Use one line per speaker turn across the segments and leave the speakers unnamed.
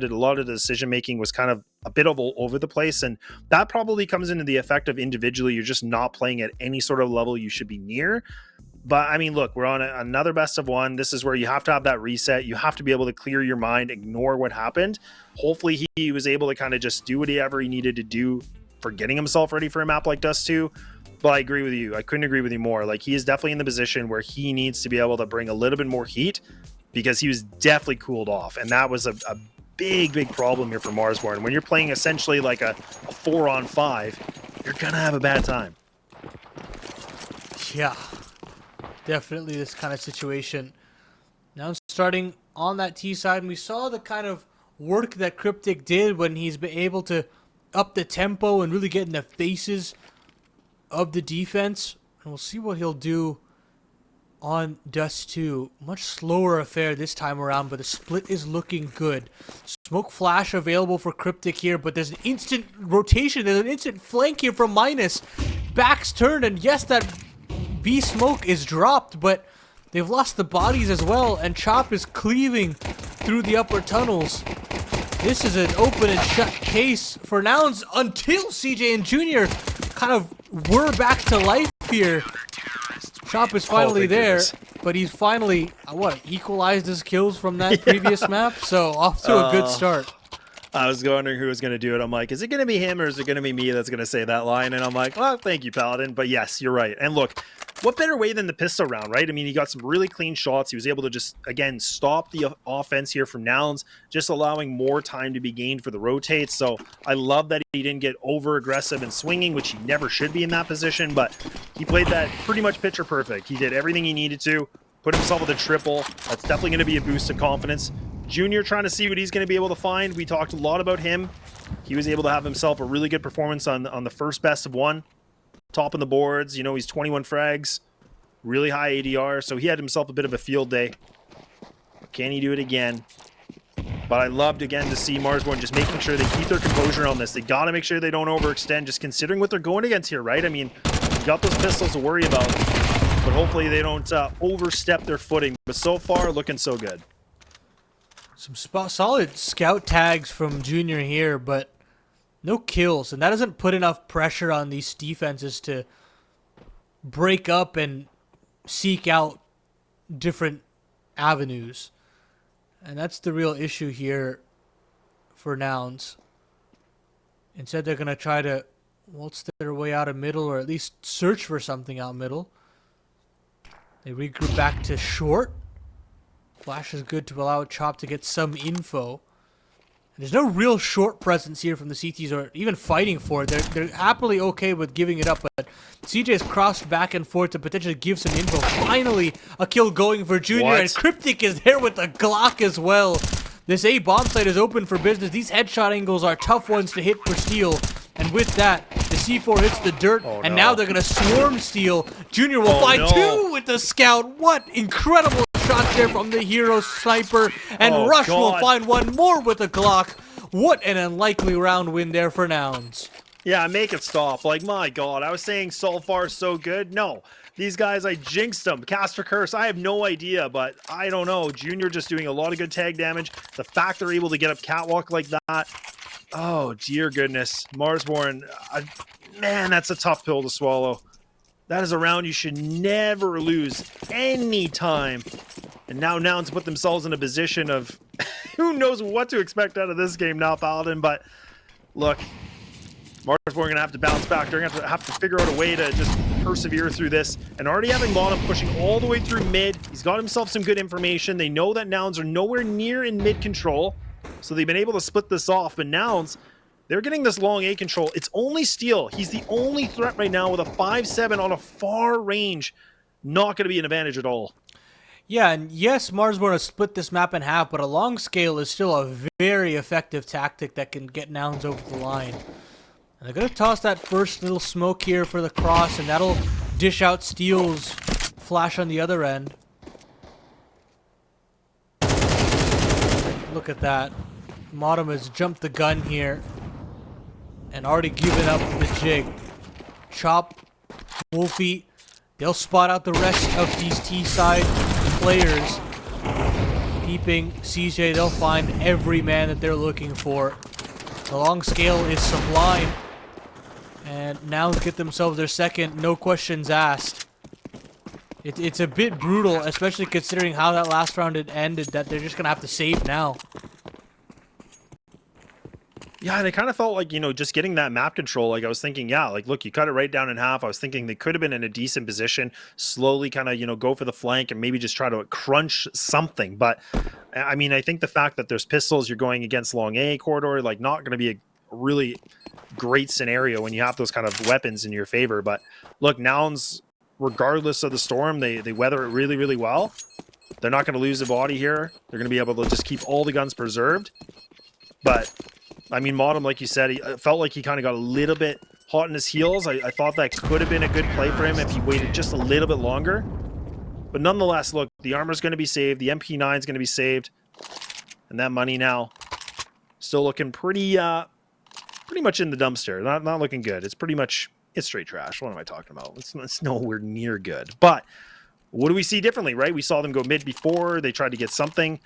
a lot of the decision making was kind of a bit of all over the place, and that probably comes into the effect of individually you're just not playing at any sort of level you should be near. But I mean, look, we're on another best of one. This is where you have to have that reset. You have to be able to clear your mind, ignore what happened. Hopefully he was able to kind of just do whatever he needed to do for getting himself ready for a map like Dust 2. But I agree with you. I couldn't agree with you more. Like, he is definitely in the position where he needs to be able to bring a little bit more heat, because he was definitely cooled off. And that was a big problem here for Marsborne. When you're playing essentially like a 4-on-5, you're going to have a bad time.
Yeah. Definitely this kind of situation. Now starting on that T side, and we saw the kind of work that Cryptic did when he's been able to up the tempo and really get in the faces of the defense. And we'll see what he'll do on Dust 2. Much slower affair this time around, but the split is looking good. Smoke flash available for Cryptic here, but there's an instant rotation. There's an instant flank here from Minus. Back's turned, and yes, that B smoke is dropped, but they've lost the bodies as well, and Chop is cleaving through the upper tunnels. This is an open and shut case for Nouns until CJ and Junior kind of were back to life here. Chop is finally there, but he's finally, equalized his kills from that previous map, so off to a good start.
I was wondering who was going to do it. I'm like, is it going to be him or is it going to be me that's going to say that line? And I'm like, well, thank you, Paladin. But yes, you're right. And look, what better way than the pistol round, right? I mean, he got some really clean shots. He was able to just, again, stop the offense here from Nouns, just allowing more time to be gained for the rotates. So I love that he didn't get over aggressive and swinging, which he never should be in that position. But he played that pretty much picture perfect. He did everything he needed to, put himself with a triple. That's definitely going to be a boost of confidence. Junior trying to see what he's going to be able to find. We talked a lot about him. He was able to have himself a really good performance on the first best of one. Top in the boards. You know, he's 21 frags. Really high ADR. So he had himself a bit of a field day. Can he do it again? But I loved, again, to see Marsborne just making sure they keep their composure on this. They got to make sure they don't overextend, just considering what they're going against here, right? I mean, you got those pistols to worry about. But hopefully they don't overstep their footing. But so far, looking so good.
Some solid scout tags from Junior here, but no kills. And that doesn't put enough pressure on these defenses to break up and seek out different avenues. And that's the real issue here for Nouns. Instead, they're going to try to waltz their way out of middle, or at least search for something out middle. They regroup back to short. Flash is good to allow Chop to get some info. And there's no real short presence here from the CTs, or even fighting for it. They're happily okay with giving it up, but CJ's crossed back and forth to potentially give some info. Finally, a kill going for Junior, and Cryptic is there with the Glock as well. This A bomb site is open for business. These headshot angles are tough ones to hit for Steel. And with that, the C4 hits the dirt, and now they're going to swarm Steel. Junior will find two with the scout. What incredible shots there from the hero sniper. And Rush will find one more with a Glock. What an unlikely round win there for Nouns.
Yeah, make it stop. Like, my God, I was saying so far so good. No, these guys, I jinxed them. Caster Curse, I have no idea, but I don't know. Junior just doing a lot of good tag damage. The fact they're able to get up catwalk like that. Oh, dear goodness. Marsborne, man, that's a tough pill to swallow. That is a round you should never lose any time. And now Nouns put themselves in a position of who knows what to expect out of this game now, Paladin. But look, Marsborne going to have to bounce back. They're going to have to figure out a way to just persevere through this. And already having Bottom pushing all the way through mid, he's got himself some good information. They know that Nouns are nowhere near in mid control. So they've been able to split this off, but Nouns, they're getting this long A control. It's only Steel. He's the only threat right now with a 5.7 on a far range. Not going to be an advantage at all.
Yeah, and yes, Marsborne has split this map in half, but a long scale is still a very effective tactic that can get Nouns over the line. And they're going to toss that first little smoke here for the cross, and that'll dish out Steel's flash on the other end. Look at that. Modem has jumped the gun here and already given up the jig. Chop, Wolfie, they'll spot out the rest of these T-side players. Peeping CJ, they'll find every man that they're looking for. The long scale is sublime. And Nouns get themselves their second, no questions asked. It's a bit brutal, especially considering how that last round had ended, that they're just going to have to save now.
Yeah, they kind of felt like, you know, just getting that map control. Like I was thinking, yeah, like, look, you cut it right down in half. I was thinking they could have been in a decent position, slowly kind of, you know, go for the flank and maybe just try to crunch something. But I mean, I think the fact that there's pistols, you're going against long A corridor, like not going to be a really great scenario when you have those kind of weapons in your favor. But look, Nouns, regardless of the storm, they weather it really, really well. They're not going to lose a body here. They're going to be able to just keep all the guns preserved. But I mean, Modem, like you said, he felt like he kind of got a little bit hot in his heels. I thought that could have been a good play for him if he waited just a little bit longer. But nonetheless, look, the armor's going to be saved. The MP9 is going to be saved. And that money now still looking pretty much in the dumpster. Not looking good. It's pretty much, it's straight trash. What am I talking about? It's nowhere near good. But what do we see differently, right? We saw them go mid before. They tried to get something.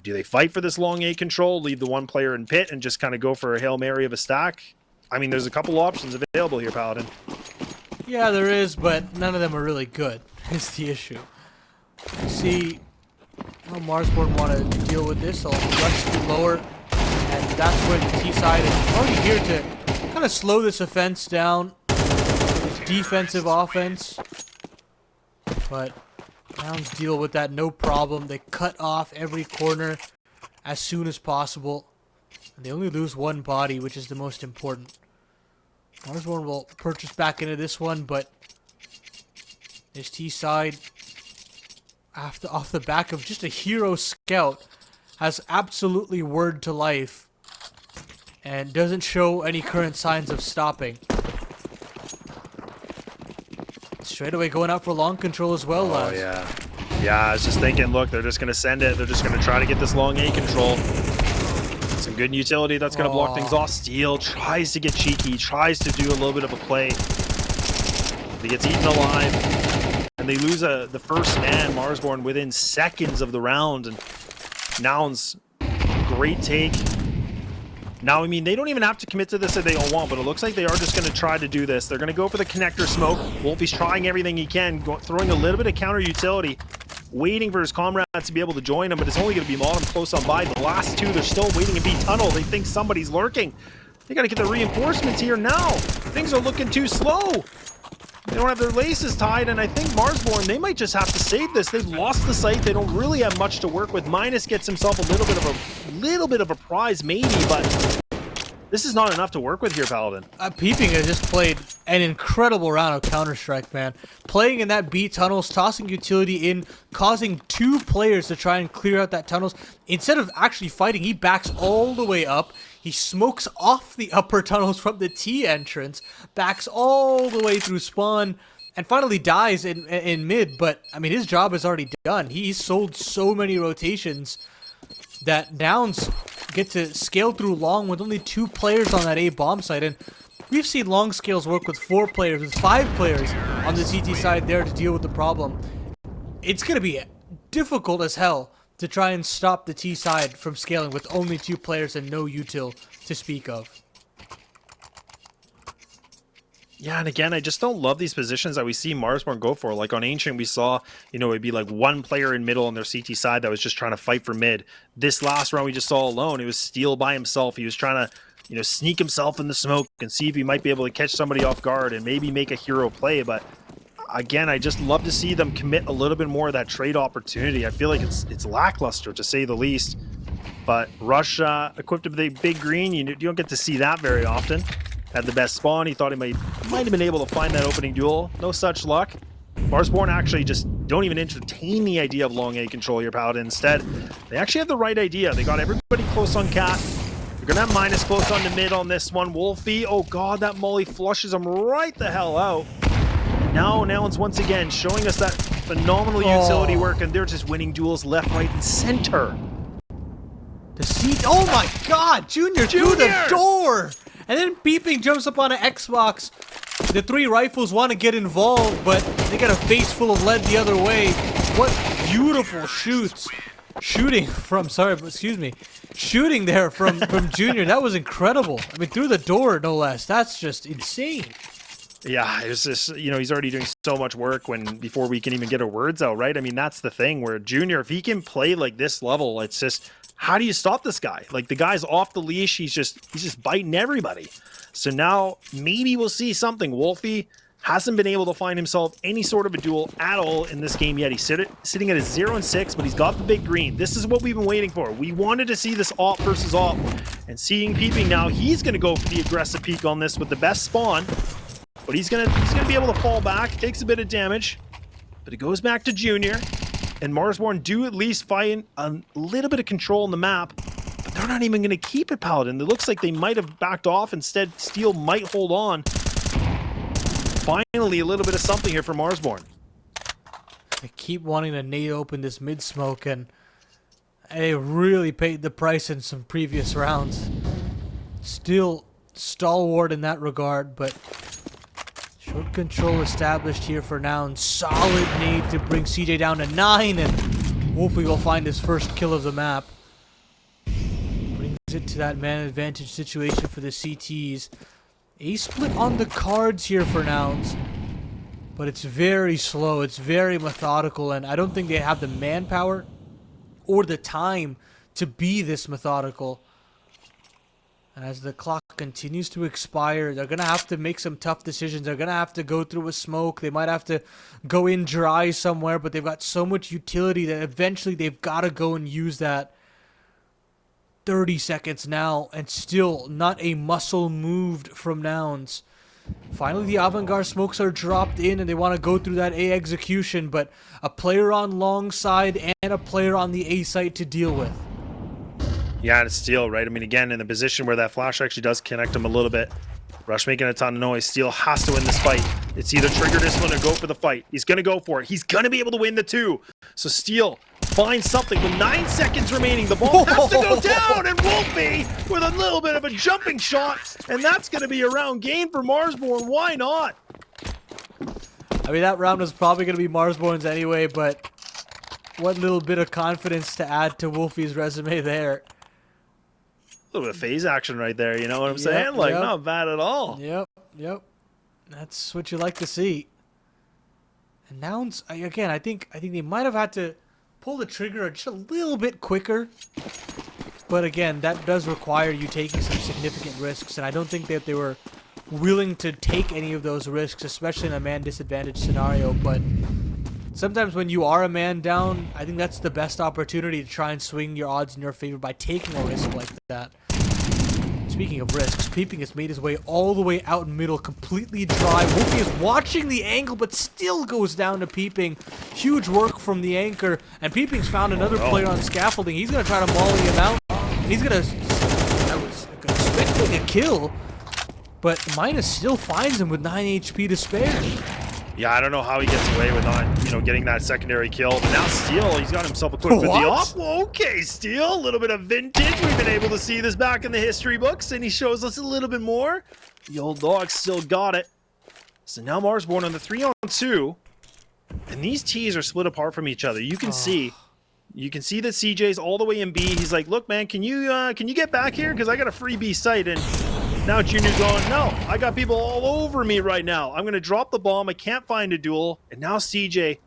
Do they fight for this long A control, leave the one player in pit, and just kind of go for a Hail Mary of a stack? I mean, there's a couple options available here, Paladin.
Yeah, there is, but none of them are really good, is the issue. You see how Marsborne want to deal with this. They'll rush lower, and that's where the T side is already here to kind of slow this offense down. This defensive offense. But Nouns deal with that no problem. They cut off every corner as soon as possible. And they only lose one body, which is the most important. Marsborne will purchase back into this one, but this T side, off the back of just a hero scout, has absolutely word to life and doesn't show any current signs of stopping. Straight away going out for long control as well, lads.
Oh, yeah. Yeah, I was just thinking, look, they're just going to send it. They're just going to try to get this long A control. Some good utility that's going to block things off. Steel tries to get cheeky, tries to do a little bit of a play. He gets eaten alive. And they lose the first man, Marsborne, within seconds of the round. And Nouns, great take. Now, I mean, they don't even have to commit to this if they don't want, but it looks like they are just going to try to do this. They're going to go for the connector smoke. Wolfie's trying everything he can, throwing a little bit of counter utility, waiting for his comrades to be able to join him, but it's only going to be Modem close on by. The last two, they're still waiting in B tunnel. They think somebody's lurking. They got to get the reinforcements here now. Things are looking too slow. They don't have their laces tied, and I think Marsborne, they might just have to save this. They've lost the site. They don't really have much to work with. Minus gets himself a little bit of a prize, maybe, but this is not enough to work with here, Paladin.
Peeping has just played an incredible round of Counter-Strike, man. Playing in that B tunnels, tossing utility in, causing two players to try and clear out that tunnels. Instead of actually fighting, he backs all the way up. He smokes off the upper tunnels from the T entrance, backs all the way through spawn, and finally dies in mid. But, I mean, his job is already done. He's sold so many rotations that Nouns get to scale through long with only two players on that A bomb site. And we've seen long scales work with 4 players, with 5 players on the CT side there to deal with the problem. It's going to be difficult as hell to try and stop the T side from scaling with only 2 players and no util to speak of.
Yeah, and again, I just don't love these positions that we see Marsborne go for. Like on Ancient, we saw, you know, it'd be like one player in middle on their CT side that was just trying to fight for mid. This last round we just saw alone, it was Steel by himself. He was trying to, you know, sneak himself in the smoke and see if he might be able to catch somebody off guard and maybe make a hero play. But again, I just love to see them commit a little bit more of that trade opportunity. I feel like it's lackluster, to say the least. But Rush equipped with a big green, you don't get to see that very often. Had the best spawn. He thought he might have been able to find that opening duel. No such luck. Marsborne actually just don't even entertain the idea of long A control here, Paladin. Instead, they actually have the right idea. They got everybody close on Cat. They're going to have Minus close on the mid on this one. Wolfie, oh god, that molly flushes him right the hell out. And now Nouns once again showing us that phenomenal utility work, and they're just winning duels left, right, and center.
The seat, oh my god, Junior through the door! And then Peeping jumps up on an Xbox. The 3 rifles want to get involved, but they got a face full of lead the other way. What beautiful shoots. shooting from, sorry, excuse me, shooting there from Junior. That was incredible. I mean, through the door, no less. That's just insane.
Yeah, it was just, he's already doing so much work before we can even get our words out, right? I mean, that's the thing where Junior, if he can play like this level, it's just, how do you stop this guy? Like, the guy's off the leash. He's just biting everybody. So now maybe we'll see something. Wolfie hasn't been able to find himself any sort of a duel at all in this game yet. He's sitting at a 0-6, but he's got the big green. This is what we've been waiting for. We wanted to see this op versus op. And seeing Peeping now, he's going to go for the aggressive peek on this with the best spawn. But he's gonna be able to fall back, takes a bit of damage, but it goes back to Junior. And Marsborne do at least find a little bit of control on the map, but they're not even gonna keep it, Paladin. It looks like they might have backed off. Instead, Steel might hold on. Finally, a little bit of something here for Marsborne.
I keep wanting to nade open this mid smoke, and they really paid the price in some previous rounds. Still stalwart in that regard, but short control established here for Nouns. Solid nade to bring CJ down to 9, and Wolfie will find his first kill of the map. Brings it to that man advantage situation for the CTs. A split on the cards here for Nouns, but it's very slow, it's very methodical, and I don't think they have the manpower or the time to be this methodical. And as the clock continues to expire, they're going to have to make some tough decisions. They're going to have to go through a smoke. They might have to go in dry somewhere, but they've got so much utility that eventually they've got to go and use that. 30 seconds now, and still not a muscle moved from Nouns. Finally, the avant-garde smokes are dropped in, and they want to go through that A execution, but a player on long side and a player on the A site to deal with.
Yeah, and it's Steel, right? I mean, again, in a position where that flash actually does connect him a little bit. Rush making a ton of noise. Steel has to win this fight. It's either trigger this one or go for the fight. He's going to go for it. He's going to be able to win the 2. So Steel finds something with 9 seconds remaining. The ball has to go down, and Wolfie with a little bit of a jumping shot. And that's going to be a round gain for Marsborne. Why not?
I mean, that round was probably going to be Marsborne's anyway, but what little bit of confidence to add to Wolfie's resume there.
A little bit of phase action right there, you know what I'm saying? Like, not bad at all.
Yep. That's what you like to see. And Nouns, again, I think they might have had to pull the trigger just a little bit quicker. But again, that does require you taking some significant risks, and I don't think that they were willing to take any of those risks, especially in a man disadvantaged scenario. But sometimes when you are a man down, I think that's the best opportunity to try and swing your odds in your favor by taking a risk like that. Speaking of risks, Peeping has made his way all the way out in middle, completely dry. Wolfie is watching the angle, but still goes down to Peeping. Huge work from the anchor, and Peeping's found another player on scaffolding. He's going to try to molly him out. He's going to... That was expecting a kill, but Minus still finds him with 9 HP to spare.
Yeah, I don't know how he gets away with not, getting that secondary kill. But now Steel, he's got himself equipped with the op. Okay, Steel, a little bit of vintage. We've been able to see this back in the history books, and he shows us a little bit more. The old dog still got it. So now Marsborne on the 3-on-2, and these T's are split apart from each other. You can see that CJ's all the way in B. He's like, look, man, can you get back here? Because I got a free B site, and now Junior's going, no, I got people all over me right now. I'm going to drop the bomb. I can't find a duel. And now CJ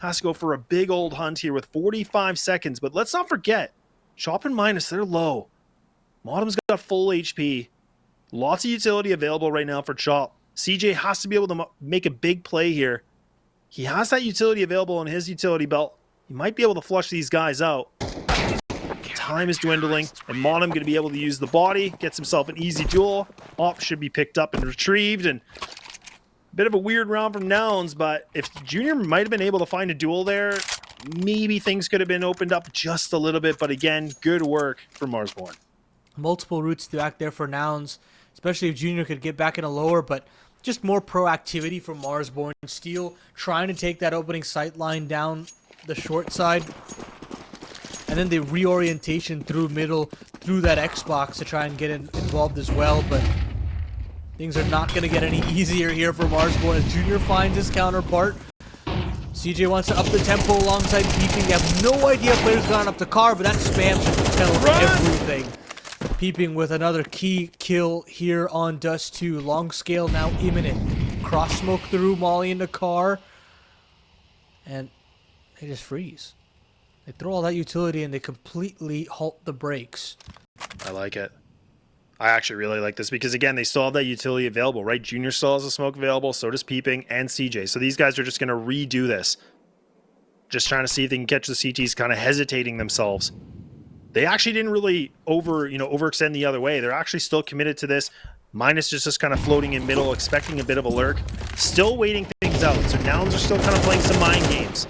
has to go for a big old hunt here with 45 seconds. But let's not forget, Chop and Minus, they're low. Modem's got full HP. Lots of utility available right now for Chop. CJ has to be able to make a big play here. He has that utility available on his utility belt. He might be able to flush these guys out. Time is dwindling, and Monum going to be able to use the body, gets himself an easy duel. Op should be picked up and retrieved, and a bit of a weird round from Nouns, but if Junior might have been able to find a duel there, maybe things could have been opened up just a little bit, but again, good work from Marsborne.
Multiple routes to act there for Nouns, especially if Junior could get back in a lower, but just more proactivity from Marsborne. Steel trying to take that opening sight line down the short side. And then the reorientation through middle, through that Xbox to try and get involved as well. But things are not going to get any easier here for Marsborne as Junior finds his counterpart. CJ wants to up the tempo alongside Peeping. They have no idea players gone up the car, but that spam should tell everything. Peeping with another key kill here on Dust2. Long scale now imminent. Cross smoke through, Molly in the car. And they just freeze. They throw all that utility and they completely halt the brakes.
I like it. I actually really like this because, again, they still have that utility available, right? Junior still has a smoke available, so does Peeping and CJ. So these guys are just going to redo this. Just trying to see if they can catch the CTs kind of hesitating themselves. They actually didn't really overextend the other way. They're actually still committed to this. Minus just kind of floating in middle, expecting a bit of a lurk. Still waiting things out. So Nouns are still kind of playing some mind games.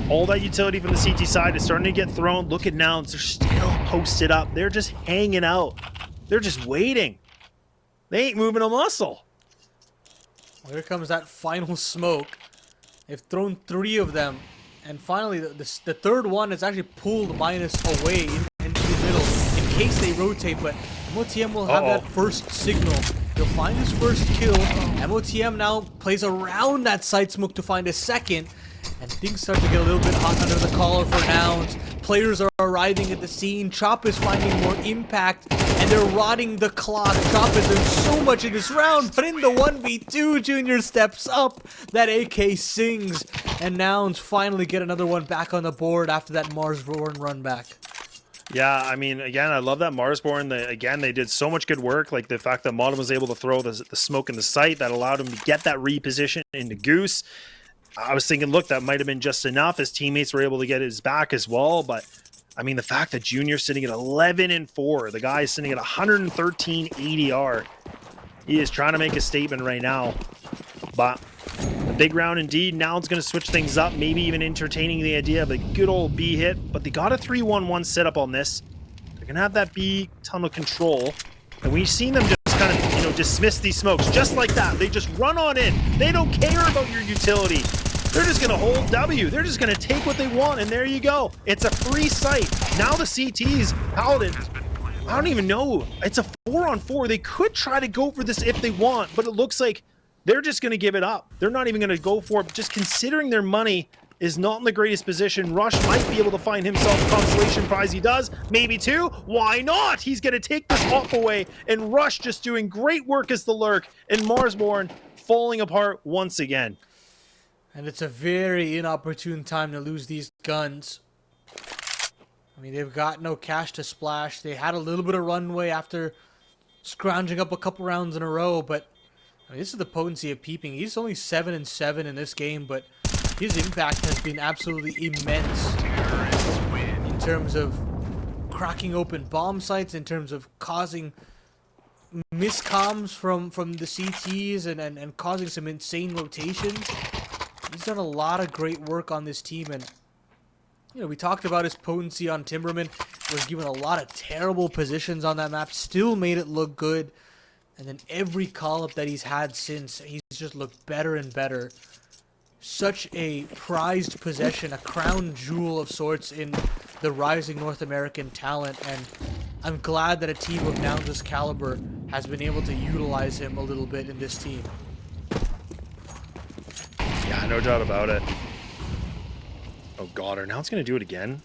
All that utility from the CT side is starting to get thrown. Look at Nouns. They're still posted up. They're just hanging out. They're just waiting. They ain't moving a muscle.
Well, here comes that final smoke. They've thrown 3 of them. And finally, the third one is actually pulled minus away into the middle in case they rotate. But MOTM will have that first signal. He'll find his first kill. MOTM now plays around that side smoke to find a second. And things start to get a little bit hot under the collar for Nouns. Players are arriving at the scene. Chop is finding more impact, and they're rotting the clock. Chop is doing so much in this round, but in the 1v2, Junior steps up. That AK sings, and Nouns finally get another one back on the board after that Marsborne run back.
Yeah, I mean, again, I love that Marsborne. Again, they did so much good work. Like the fact that Modem was able to throw the smoke in the sight that allowed him to get that reposition into Goose. I was thinking, look, that might have been just enough. His teammates were able to get his back as well. But, I mean, the fact that Junior's sitting at 11-4, the guy is sitting at 113 ADR. He is trying to make a statement right now. But a big round indeed. Now it's going to switch things up, maybe even entertaining the idea of a good old B hit. But they got a 3-1-1 setup on this. They're going to have that B tunnel control. And we've seen them just kind of, dismiss these smokes just like that. They just run on in. They don't care about your utility. They're just going to hold W. They're just going to take what they want, and there you go. It's a free site. Now the CTs, Paladin, I don't even know. It's a 4-on-4. They could try to go for this if they want, but it looks like they're just going to give it up. They're not even going to go for it. Just considering their money is not in the greatest position, Rush might be able to find himself a consolation prize. He does. Maybe 2. Why not? He's going to take this off away, and Rush just doing great work as the lurk, and Marsborne falling apart once again.
And it's a very inopportune time to lose these guns. I mean, they've got no cash to splash. They had a little bit of runway after scrounging up a couple rounds in a row, but I mean, this is the potency of Peeping. He's only 7-7 in this game, but his impact has been absolutely immense in terms of cracking open bomb sites, in terms of causing miscoms from the CTs and causing some insane rotations. He's done a lot of great work on this team, and we talked about his potency on Timberman. Was given a lot of terrible positions on that map, still made it look good, and then every call-up that he's had since, he's just looked better and better. Such a prized possession, a crown jewel of sorts in the rising North American talent, and I'm glad that a team of Nouns' caliber has been able to utilize him a little bit in this team.
Yeah, no doubt about it. Oh god, are Nouns gonna do it again?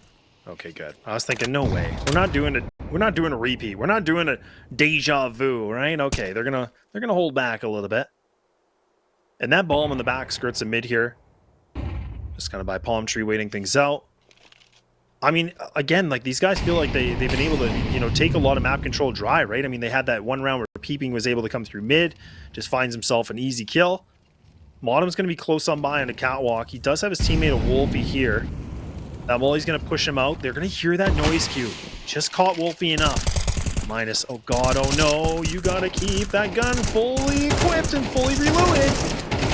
Okay, good. I was thinking, no way. We're not doing a repeat. We're not doing a deja vu, right? Okay, they're gonna hold back a little bit. And that bomb in the back skirts a mid here. Just kind of by palm tree waiting things out. I mean, again, like these guys feel like they've been able to, take a lot of map control dry, right? I mean, they had that one round where Peeping was able to come through mid, just finds himself an easy kill. Modem's going to be close on by on a catwalk. He does have his teammate a Wolfie here. That Molly's going to push him out. They're going to hear that noise cue. Just caught Wolfie enough. Minus, oh god, oh no. You got to keep that gun fully equipped and fully reloaded.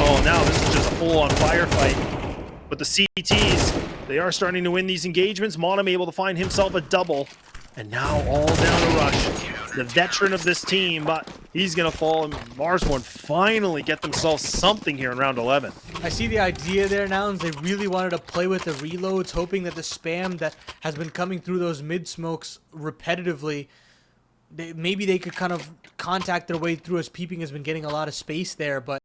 Oh, now this is just a full-on firefight. But the CTs, they are starting to win these engagements. Modem able to find himself a double. And now all down to Rush, the veteran of this team, but he's going to fall, and Marsborne finally get themselves something here in round 11.
I see the idea there, Nouns. They really wanted to play with the reloads, hoping that the spam that has been coming through those mid-smokes repetitively, maybe they could kind of contact their way through, as Peeping has been getting a lot of space there, but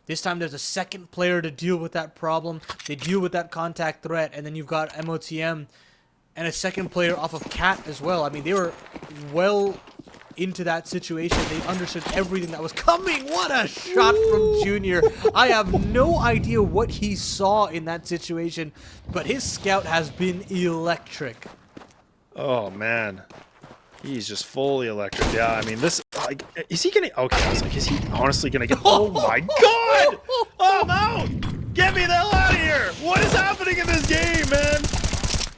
This time there's a second player to deal with that problem. They deal with that contact threat, and then you've got MOTM and a second player off of Cat as well. I mean, they were well into that situation. They understood everything that was coming. What a shot from Junior. I have no idea what he saw in that situation, but his scout has been electric.
Oh, man. He's just fully electric. Yeah, I mean, this, like, is he gonna, okay, I was like, is he honestly gonna get, oh my God! I'm out! Get me the hell out of here! What is happening in this game, man?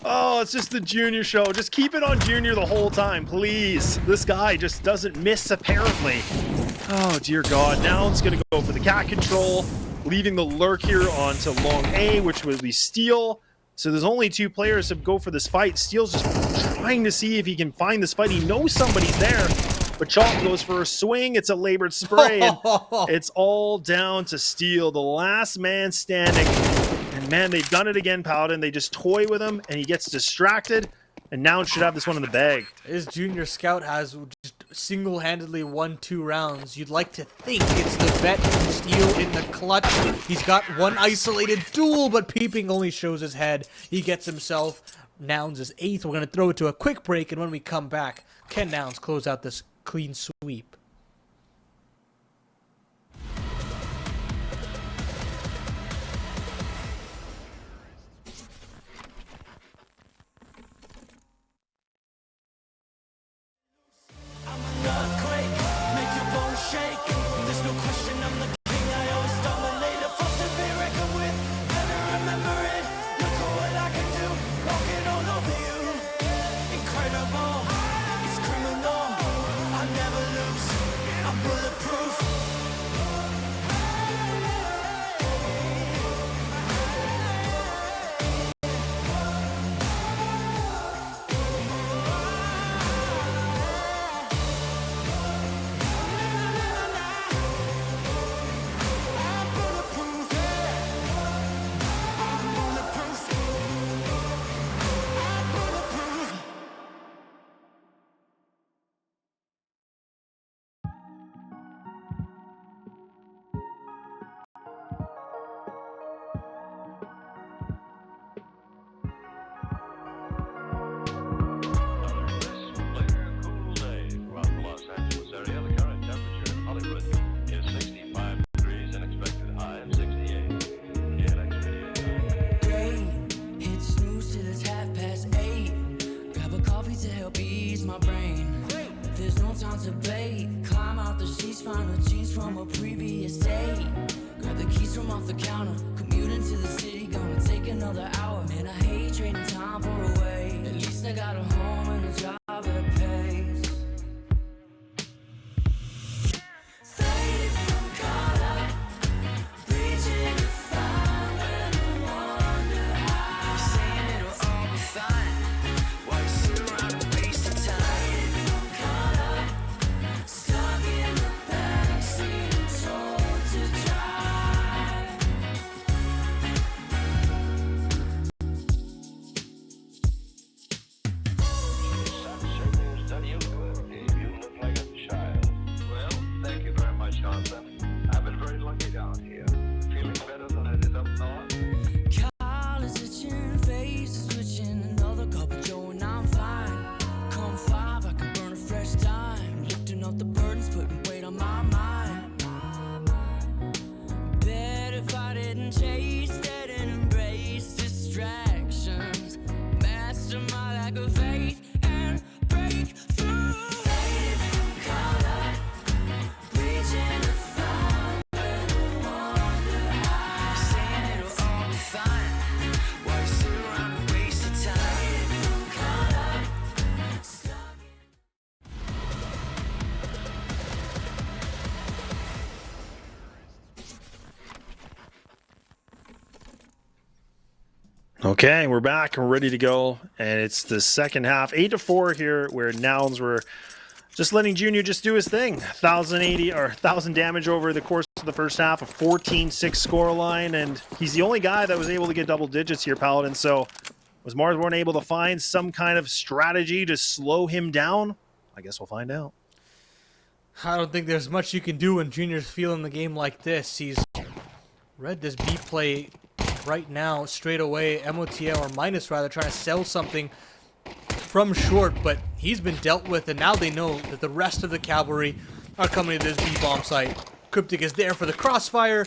Oh, it's just the Junior show. Just keep it on Junior the whole time, please. This guy just doesn't miss, apparently. Oh, dear God. Nouns gonna go for the cat control, leaving the lurk here onto long A, which would be Steel. So there's only 2 players to go for this fight. Steel's just trying to see if he can find this fight. He knows somebody's there, but Chalk goes for a swing. It's a labored spray, and it's all down to Steel, the last man standing. And man, they've done it again, Paladin. They just toy with him, and he gets distracted, and now should have this one in the bag.
His Junior scout has just single-handedly won 2 rounds. You'd like to think it's the vet from Steel in the clutch. He's got one isolated duel, but Peeping only shows his head. He gets himself Nouns' 8th. We're going to throw it to a quick break, and when we come back, can Nouns close out this clean sweep?
Okay, we're back and we're ready to go, and it's the second half, 8-4 here, where Nouns were just letting Junior just do his thing. 1,080 or 1,000 damage over the course of the first half, a 14-6 score line, and he's the only guy that was able to get double digits here, Paladin. So was Marsborne able to find some kind of strategy to slow him down? I guess we'll find out.
I don't think there's much you can do when Junior's feeling the game like this. He's read this B play right now, straight away. MOTL, or Minus rather, trying to sell something from short, but he's been dealt with, and now they know that the rest of the cavalry are coming to this B-bomb site. Cryptic is there for the crossfire.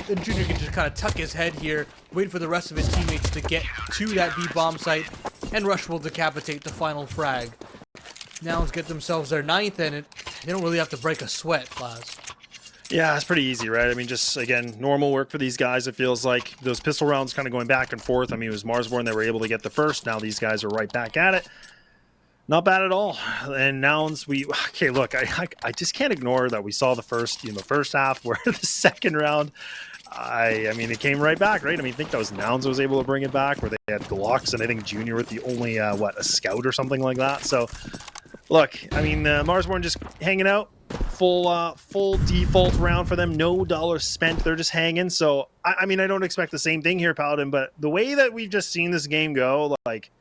Then Junior can just kind of tuck his head here, wait for the rest of his teammates to get to that B-bomb site, and Rush will decapitate the final frag. Nouns get themselves their 9th, and they don't really have to break a sweat, Laz.
Yeah, it's pretty easy, right? I mean, just, again, normal work for these guys. It feels like those pistol rounds kind of going back and forth. I mean, it was Marsborne that were able to get the first. Now these guys are right back at it. Not bad at all. And Nouns, okay, look, I just can't ignore that we saw the first half, where the second round, I mean, it came right back, right? I mean, I think that was Nouns was able to bring it back, where they had Glocks, and I think Junior with the only, a scout or something like that. So, look, I mean, Marsborne just hanging out. Full default round for them. No dollars spent. They're just hanging. So, I mean, I don't expect the same thing here, Paladin, but the way that we've just seen this game go, like,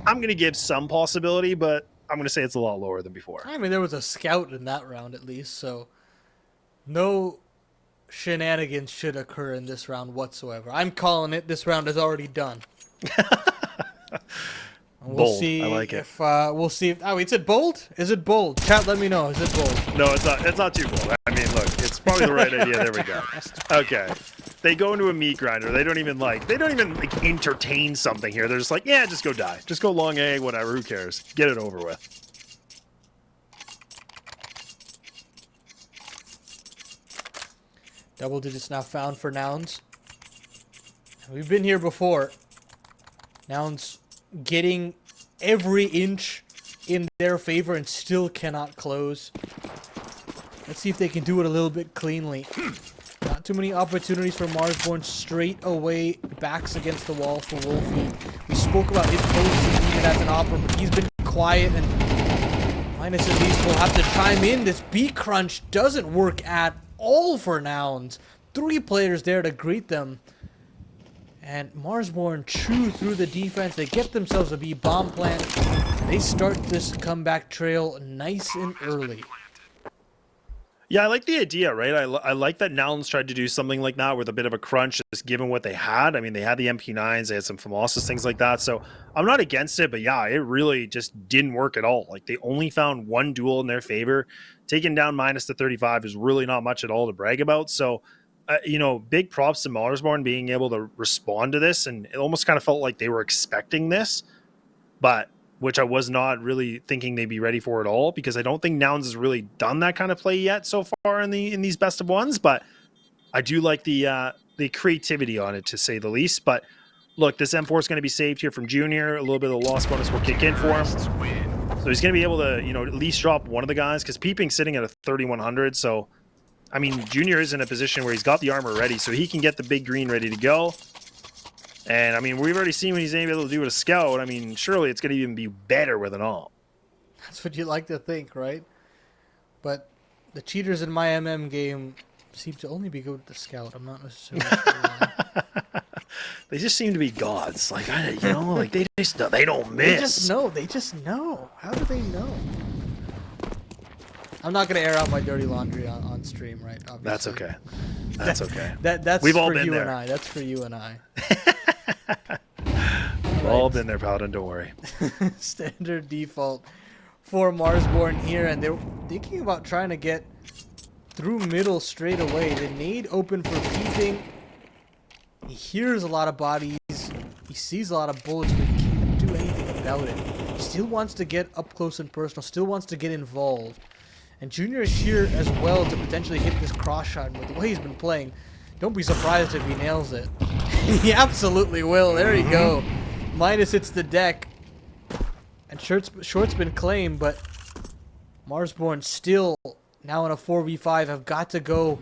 I'm going to give some possibility, but I'm going to say it's a lot lower than before.
I mean, there was a scout in that round at least, so no shenanigans should occur in this round whatsoever. I'm calling it. This round is already done. We'll
bold.
see.
I like it.
We'll see if. Oh, is it bold? Is it bold? Chat, let me know. Is it bold?
No, it's not. It's not too bold. I mean, look, it's probably the right idea. There we go. Okay, they go into a meat grinder. They don't even entertain something here. They're just like, yeah, just go die. Just go long A, whatever. Who cares? Get it over with.
Double digits now found for Nouns. We've been here before. Nouns getting every inch in their favor and still cannot close. Let's see if they can do it a little bit cleanly. Not too many opportunities for Marsborne. Straight away, backs against the wall for Wolfie. We spoke about his posting even as an opera, but he's been quiet, and Minus at least will have to chime in. This B crunch doesn't work at all for Nouns. 3 players there to greet them. And Marsborne chew through the defense. They get themselves a B bomb plant. They start this comeback trail nice and early.
Yeah, I like the idea, right? I like that Nouns tried to do something like that with a bit of a crunch, just given what they had. I mean, they had the MP9s, they had some FAMASas, things like that. So I'm not against it, but yeah, it really just didn't work at all. Like, they only found one duel in their favor. Taking down Minus to 35 is really not much at all to brag about. So, big props to Marsborne being able to respond to this, and it almost kind of felt like they were expecting this, but which I was not really thinking they'd be ready for at all, because I don't think Nouns has really done that kind of play yet so far in these best of ones. But I do like the creativity on it, to say the least. But look, this M4 is going to be saved here from Junior. A little bit of the loss bonus will kick in for him, so he's going to be able to at least drop one of the guys, because Peeping's sitting at a 3100. So I mean, Junior is in a position where he's got the armor ready, so he can get the big green ready to go. And, I mean, we've already seen what he's able to do with a scout. I mean, surely it's going to even be better with an AWP.
That's what you like to think, right? But the cheaters in my MM game seem to only be good with the scout. I'm not necessarily sure.
They just seem to be gods. Like, they don't miss.
They just know. How do they know? I'm not going to air out my dirty laundry on stream, right? Obviously.
That's okay. That's okay.
That's
We've all
for
been
you
there.
and I. That's for you and I.
We've all been there, Paladin. Don't worry.
Standard default for Marsborne here, and they're thinking about trying to get through middle straight away. The nade open for Peeping. He hears a lot of bodies. He sees a lot of bullets, but he can't do anything about it. Still wants to get up close and personal. Still wants to get involved. And Junior is here as well to potentially hit this cross shot. With the way he's been playing, don't be surprised if he nails it. He absolutely will. There you go. Minus hits the deck. And short's been claimed, but Marsborne still, now in a 4v5, have got to go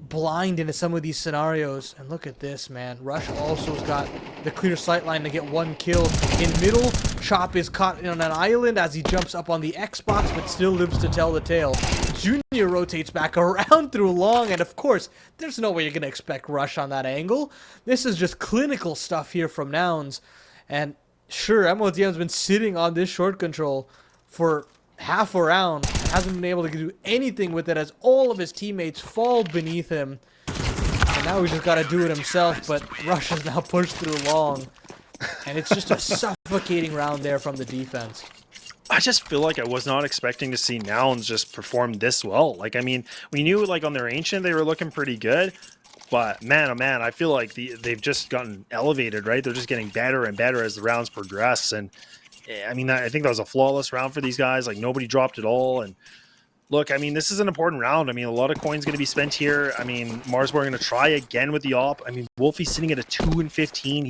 blind into some of these scenarios. And look at this, man. Rush also has got the clear sight line to get one kill in middle. Chop is caught on an island as he jumps up on the Xbox, but still lives to tell the tale. Junior rotates back around through long, and of course, there's no way you're going to expect Rush on that angle. This is just clinical stuff here from Nouns. And sure, MOTM's been sitting on this short control for half a round, hasn't been able to do anything with it as all of his teammates fall beneath him. And And now he's just got to do it himself, but Rush is now pushed through long. And it's just a suffocating round there from the defense.
I just feel like I was not expecting to see Nouns just perform this well. Like, I mean, we knew like on their Ancient they were looking pretty good, but man, oh man, I feel like they've just gotten elevated, right? They're just getting better and better as the rounds progress. And I mean, I think that was a flawless round for these guys. Like, nobody dropped at all. And look, I mean, this is an important round. I mean, a lot of coins going to be spent here. I mean, Marsborne going to try again with the op. I mean, Wolfie's sitting at a 2-15.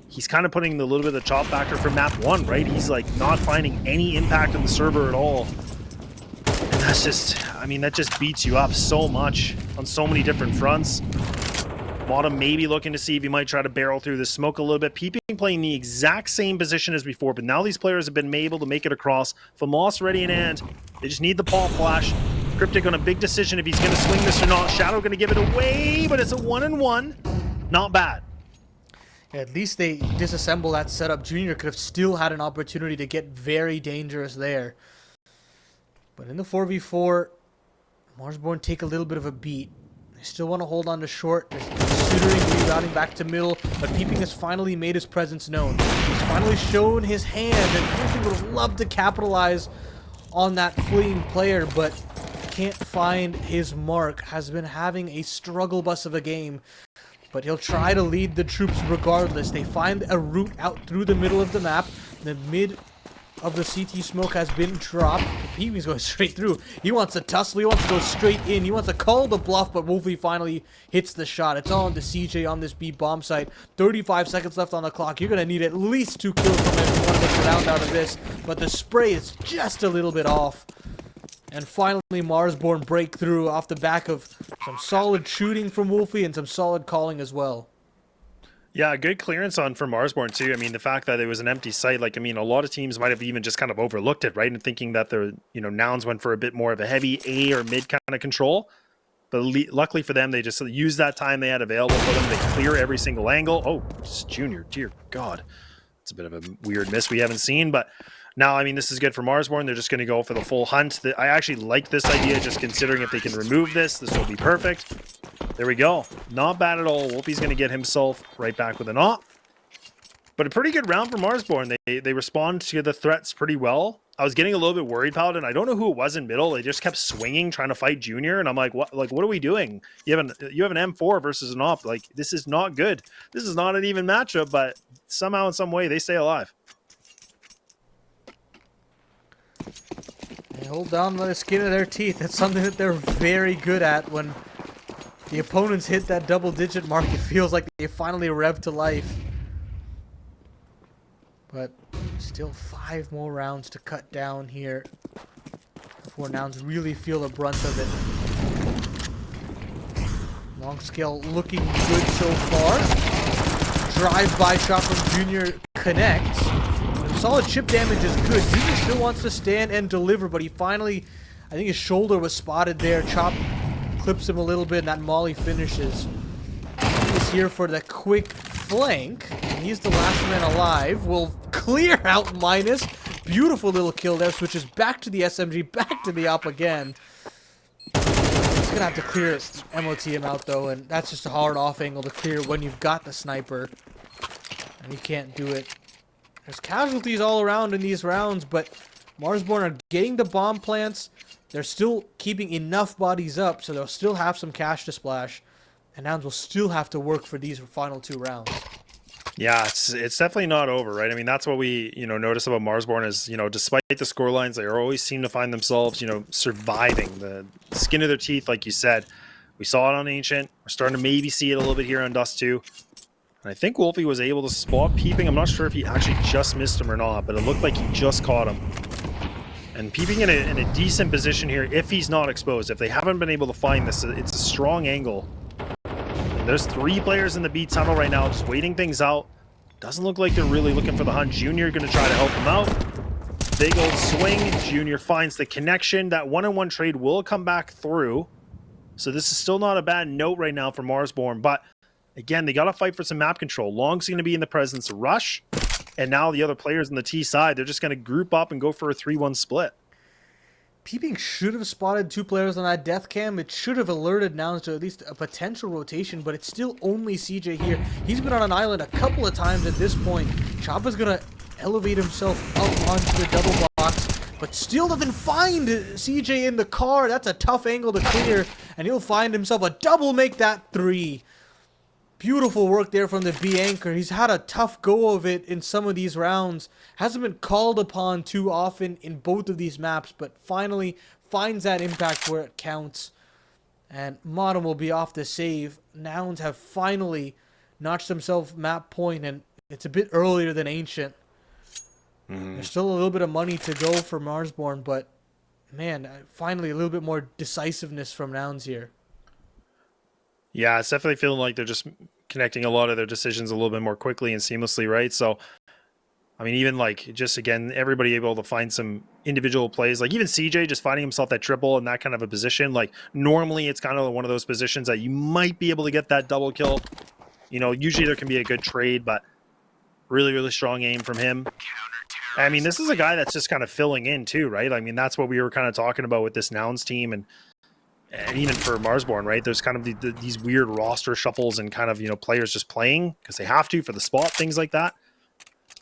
He's kind of putting a little bit of the chop factor from map 1, right? He's like not finding any impact on the server at all. And that's just, I mean, that just beats you up so much on so many different fronts. Bottom maybe looking to see if he might try to barrel through the smoke a little bit. Peeping playing the exact same position as before, but now these players have been able to make it across. Famas ready in hand. They just need the paw flash. Cryptic on a big decision if he's going to swing this or not. Shadow going to give it away, but it's a 1-1. Not bad.
At least they disassemble that setup. Junior could have still had an opportunity to get very dangerous there. But in the 4v4, Marsborne take a little bit of a beat. They still want to hold on to short. They're considering rebounding back to middle, but Peeping has finally made his presence known. He's finally shown his hand, and Peeping would have loved to capitalize on that fleeing player, but can't find his mark. Has been having a struggle bus of a game. But he'll try to lead the troops regardless. They find a route out through the middle of the map. The mid of the CT smoke has been dropped. Peeping's going straight through. He wants to tussle. He wants to go straight in. He wants to call the bluff, but Wolfie finally hits the shot. It's on to CJ on this B bomb site. 35 seconds left on the clock. You're going to need at least 2 kills from him if you want to make a round out of this. But the spray is just a little bit off. And finally, Marsborne break through off the back of some solid shooting from Wolfie and some solid calling as well.
Yeah, good clearance on for Marsborne too. I mean, the fact that it was an empty site, like, I mean, a lot of teams might have even just kind of overlooked it, right? And thinking that the, you know, Nouns went for a bit more of a heavy A or mid kind of control. But luckily for them, they just used that time they had available for them. They clear every single angle. Oh, it's Junior, dear God. It's a bit of a weird miss we haven't seen, but now, I mean, this is good for Marsborne. They're just going to go for the full hunt. I actually like this idea, just considering if they can remove this, this will be perfect. There we go. Not bad at all. Wolfie's going to get himself right back with an op. But a pretty good round for Marsborne. They respond to the threats pretty well. I was getting a little bit worried, Paladin. I don't know who it was in middle. They just kept swinging, trying to fight Junior. And I'm like, what are we doing? You have an M4 versus an op. Like, this is not good. This is not an even matchup, but somehow in some way they stay alive.
They hold down by the skin of their teeth. That's something that they're very good at. When the opponents hit that double-digit mark, it feels like they finally rev to life. But still 5 more rounds to cut down here before Nouns really feel the brunt of it. Long scale looking good so far. Drive-by shot from Junior connects. Solid chip damage is good. Junior still wants to stand and deliver, but he finally, I think his shoulder was spotted there. Chop clips him a little bit, and that molly finishes. He's here for the quick flank. And he's the last man alive. Will clear out minus. Beautiful little kill there. Switches back to the SMG, back to the op again. He's going to have to clear MOTM out, though, and that's just a hard off angle to clear when you've got the sniper. And you can't do it. There's casualties all around in these rounds, but Marsborne are getting the bomb plants. They're still keeping enough bodies up, so they'll still have some cash to splash. And Nouns will still have to work for these final 2 rounds.
Yeah, it's definitely not over, right? I mean, that's what we, notice about Marsborne is, despite the score lines, they always seem to find themselves, surviving the skin of their teeth, like you said. We saw it on Ancient. We're starting to maybe see it a little bit here on Dust2. And I think Wolfie was able to spot Peeping. I'm not sure if he actually just missed him or not, but it looked like he just caught him. And Peeping in a decent position here if he's not exposed. If they haven't been able to find this, it's a strong angle. And there's 3 players in the B tunnel right now just waiting things out. Doesn't look like they're really looking for the hunt. Junior going to try to help him out. Big old swing. Junior finds the connection. That 1-on-1 trade will come back through. So this is still not a bad note right now for Marsborne, but again, they got to fight for some map control. Long's going to be in the presence of Rush. And now the other players on the T side, they're just going to group up and go for a 3-1 split.
Peeping should have spotted 2 players on that death cam. It should have alerted Nouns to at least a potential rotation, but it's still only CJ here. He's been on an island a couple of times at this point. Choppa's gonna elevate himself up onto the double box, but still doesn't find CJ in the car. That's a tough angle to clear, and he'll find himself a double, make that 3. Beautiful work there from the B anchor. He's had a tough go of it in some of these rounds. Hasn't been called upon too often in both of these maps, but finally finds that impact where it counts. And Modern will be off the save. Nouns have finally notched themselves map point, and it's a bit earlier than Ancient. There's still a little bit of money to go for Marsborne, but man, finally a little bit more decisiveness from Nouns here.
Yeah, it's definitely feeling like they're just connecting a lot of their decisions a little bit more quickly and seamlessly, right? So, I mean, even like just again, everybody able to find some individual plays, like even CJ just finding himself that triple in that kind of a position. Like normally it's kind of one of those positions that you might be able to get that double kill. You know, usually there can be a good trade, but really, really strong aim from him. I mean, this is a guy that's just kind of filling in too, right? I mean, that's what we were kind of talking about with this Nouns team and even for Marsborne, right? There's kind of these weird roster shuffles and kind of, you know, players just playing because they have to for the spot, things like that.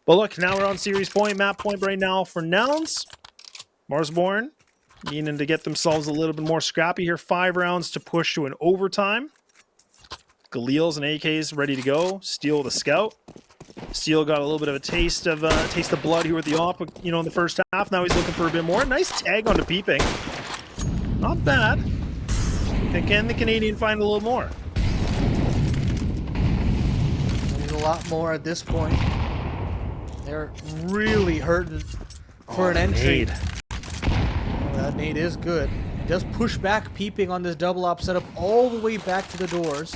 But look, now we're on series point, map point right now for Nouns. Marsborne needing to get themselves a little bit more scrappy here. 5 rounds to push to an overtime. Galil's and AK's ready to go. Steel the scout. Steel got a little bit of a taste of blood here with the op, you know, in the first half. Now he's looking for a bit more. Nice tag onto Peeping. Not bad. Can the Canadian find a little more?
There's a lot more at this point. They're really hurting for an entry.
Nade.
Oh, that nade is good. It does push back Peeping on this double op setup all the way back to the doors.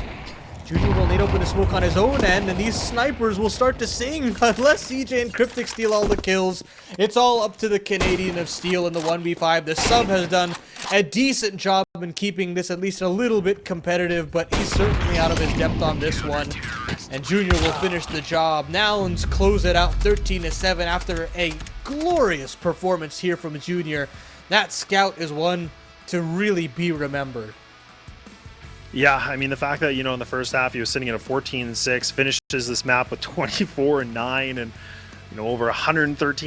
Junior will nade open the smoke on his own end, and these snipers will start to sing unless CJ and Cryptic steal all the kills. It's all up to the Canadian of Steel in the 1v5. The sub has done a decent job in keeping this at least a little bit competitive, but he's certainly out of his depth on this one. And Junior will finish the job. Nouns close it out 13-7 after a glorious performance here from Junior. That scout is one to really be remembered.
Yeah, I mean, the fact that, you know, in the first half he was sitting at a 14-6, finishes this map with 24-9 and, you know, over 113